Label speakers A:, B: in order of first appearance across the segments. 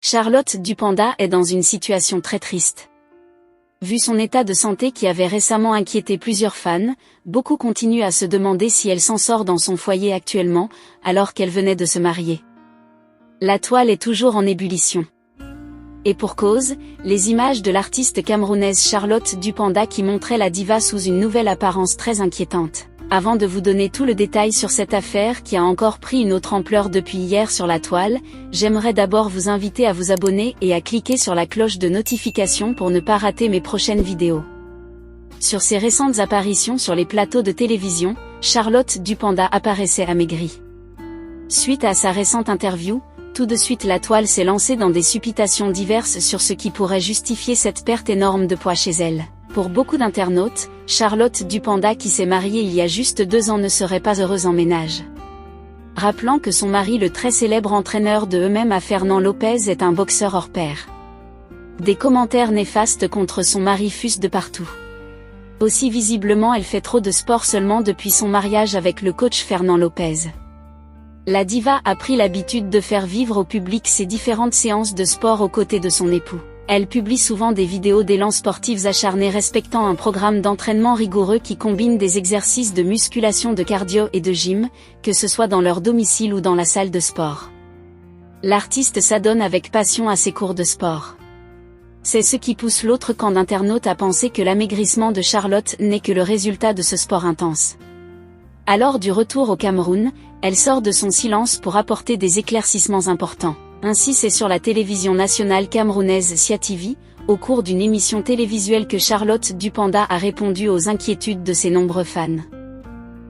A: Charlotte Dupanda est dans une situation très triste. Vu son état de santé qui avait récemment inquiété plusieurs fans, beaucoup continuent à se demander si elle s'en sort dans son foyer actuellement, alors qu'elle venait de se marier. La toile est toujours en ébullition. Et pour cause, les images de l'artiste camerounaise Charlotte Dupanda qui montraient la diva sous une nouvelle apparence très inquiétante. Avant de vous donner tout le détail sur cette affaire qui a encore pris une autre ampleur depuis hier sur la toile, j'aimerais d'abord vous inviter à vous abonner et à cliquer sur la cloche de notification pour ne pas rater mes prochaines vidéos. Sur ses récentes apparitions sur les plateaux de télévision, Charlotte Dupanda apparaissait amaigrie. Suite à sa récente interview, tout de suite la toile s'est lancée dans des supputations diverses sur ce qui pourrait justifier cette perte énorme de poids chez elle. Pour beaucoup d'internautes, Charlotte Dupanda qui s'est mariée il y a juste 2 ans ne serait pas heureuse en ménage. Rappelant que son mari, le très célèbre entraîneur de eux-mêmes Fernand Lopez, est un boxeur hors pair. Des commentaires néfastes contre son mari fusent de partout. Aussi visiblement elle fait trop de sport seulement depuis son mariage avec le coach Fernand Lopez. La diva a pris l'habitude de faire vivre au public ses différentes séances de sport aux côtés de son époux. Elle publie souvent des vidéos d'élan sportifs acharnés respectant un programme d'entraînement rigoureux qui combine des exercices de musculation, de cardio et de gym, que ce soit dans leur domicile ou dans la salle de sport. L'artiste s'adonne avec passion à ses cours de sport. C'est ce qui pousse l'autre camp d'internautes à penser que l'amaigrissement de Charlotte n'est que le résultat de ce sport intense. Alors du retour au Cameroun, elle sort de son silence pour apporter des éclaircissements importants. Ainsi c'est sur la télévision nationale camerounaise Sia TV, au cours d'une émission télévisuelle que Charlotte Dupanda a répondu aux inquiétudes de ses nombreux fans.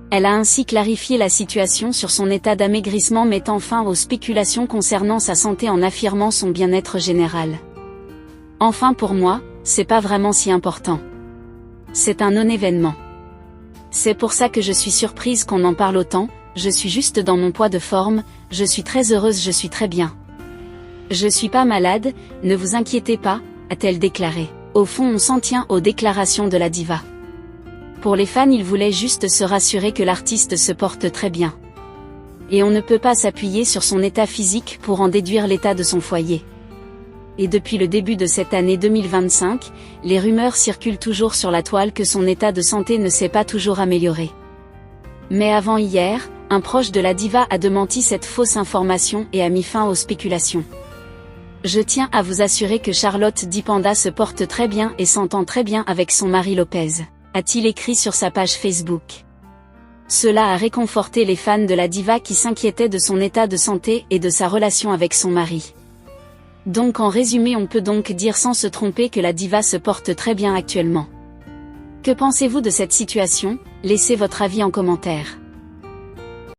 A: Elle a ainsi clarifié la situation sur son état d'amaigrissement, mettant fin aux spéculations concernant sa santé en affirmant son bien-être général. Enfin pour moi, c'est pas vraiment si important. C'est un non-événement. C'est pour ça que je suis surprise qu'on en parle autant, je suis juste dans mon poids de forme, je suis très heureuse, je suis très bien. Je suis pas malade, ne vous inquiétez pas, a-t-elle déclaré. Au fond on s'en tient aux déclarations de la diva. Pour les fans ils voulaient juste se rassurer que l'artiste se porte très bien. Et on ne peut pas s'appuyer sur son état physique pour en déduire l'état de son foyer. Et depuis le début de cette année 2025, les rumeurs circulent toujours sur la toile que son état de santé ne s'est pas toujours amélioré. Mais avant hier, un proche de la diva a démenti cette fausse information et a mis fin aux spéculations. Je tiens à vous assurer que Charlotte Dupanda se porte très bien et s'entend très bien avec son mari Lopez, a-t-il écrit sur sa page Facebook. Cela a réconforté les fans de la diva qui s'inquiétaient de son état de santé et de sa relation avec son mari. Donc en résumé on peut donc dire sans se tromper que la diva se porte très bien actuellement. Que pensez-vous de cette situation? Laissez votre avis en commentaire.